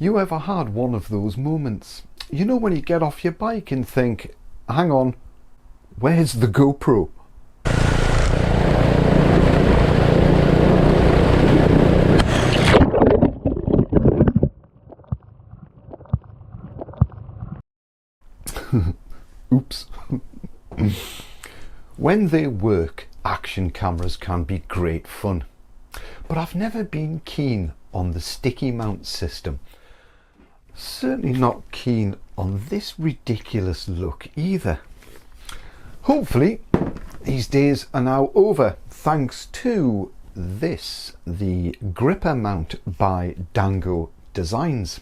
You ever had one of those moments? You know, when you get off your bike and think, hang on, where's the GoPro? Oops. When they work, action cameras can be great fun. But I've never been keen on the sticky mount system. Certainly not keen on this ridiculous look either. Hopefully these days are now over, thanks to this, the Gripper Mount by Dango Designs.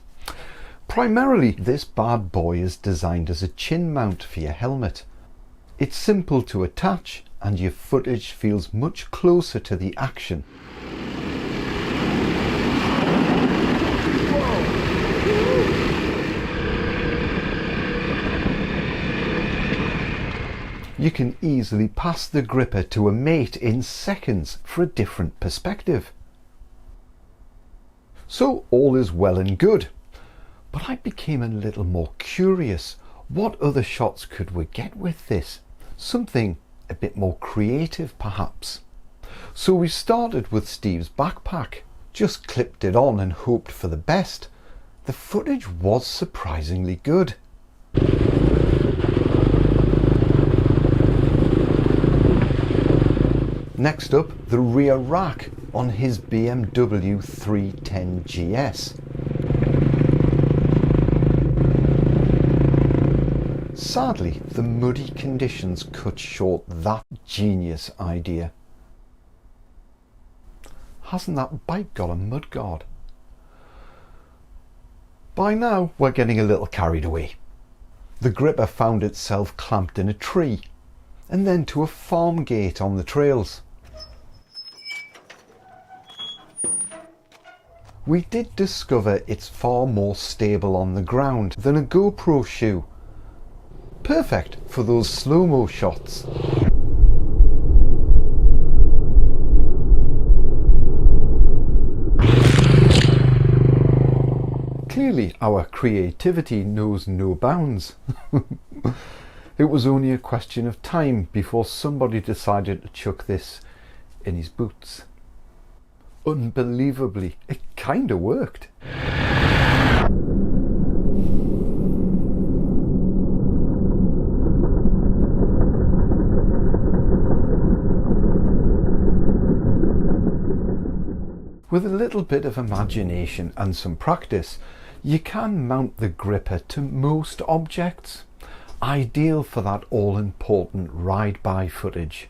Primarily, this bad boy is designed as a chin mount for your helmet. It's simple to attach and your footage feels much closer to the action. You can easily pass the gripper to a mate in seconds for a different perspective. So all is well and good, but I became a little more curious. What other shots could we get with this? Something a bit more creative perhaps. So we started with Steve's backpack, just clipped it on and hoped for the best. The footage was surprisingly good. Next up, the rear rack on his BMW310GS. Sadly, the muddy conditions cut short that genius idea. Hasn't that bike got a mudguard? By now, we're getting a little carried away. The gripper found itself clamped in a tree, and then to a farm gate on the trails. We did discover it's far more stable on the ground than a GoPro shoe. Perfect for those slow-mo shots. Clearly our creativity knows no bounds. It was only a question of time before somebody decided to chuck this in his boots. Unbelievably, it kinda worked. With a little bit of imagination and some practice, you can mount the gripper to most objects, ideal for that all-important ride-by footage.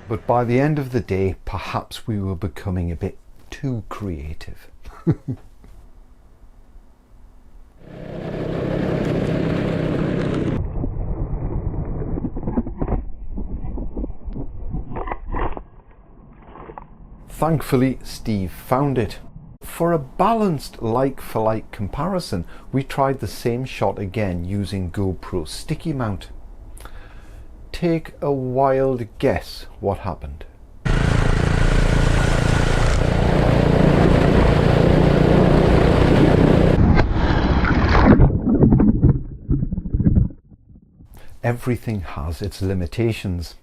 But by the end of the day, perhaps we were becoming a bit too creative. Thankfully, Steve found it. For a balanced like-for-like comparison, we tried the same shot again using GoPro sticky mount. Take a wild guess what happened. Everything has its limitations.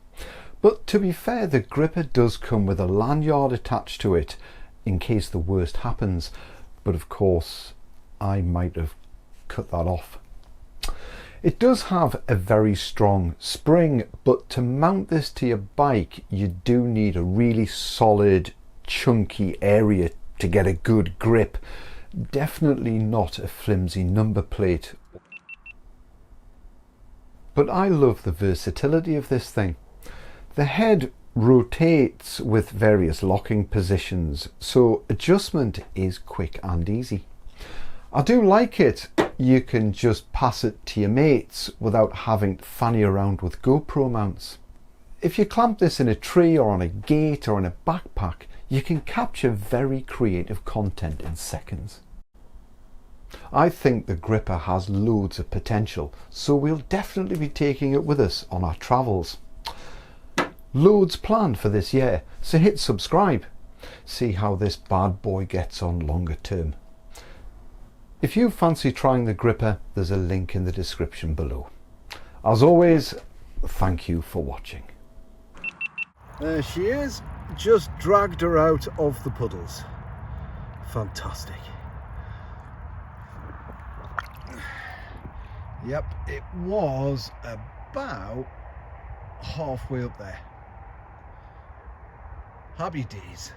But to be fair, the gripper does come with a lanyard attached to it in case the worst happens. But of course, I might have cut that off. It does have a very strong spring, but to mount this to your bike, you do need a really solid, chunky area to get a good grip. Definitely not a flimsy number plate. But I love the versatility of this thing. The head rotates with various locking positions, so adjustment is quick and easy. I do like it. You can just pass it to your mates without having to fanny around with GoPro mounts. If you clamp this in a tree or on a gate or in a backpack, you can capture very creative content in seconds. I think the gripper has loads of potential, so we'll definitely be taking it with us on our travels. Loads planned for this year, so hit subscribe. See how this bad boy gets on longer term. If you fancy trying the gripper, there's a link in the description below. As always, thank you for watching. There she is, just dragged her out of the puddles. Fantastic. Yep, it was about halfway up there. Happy days.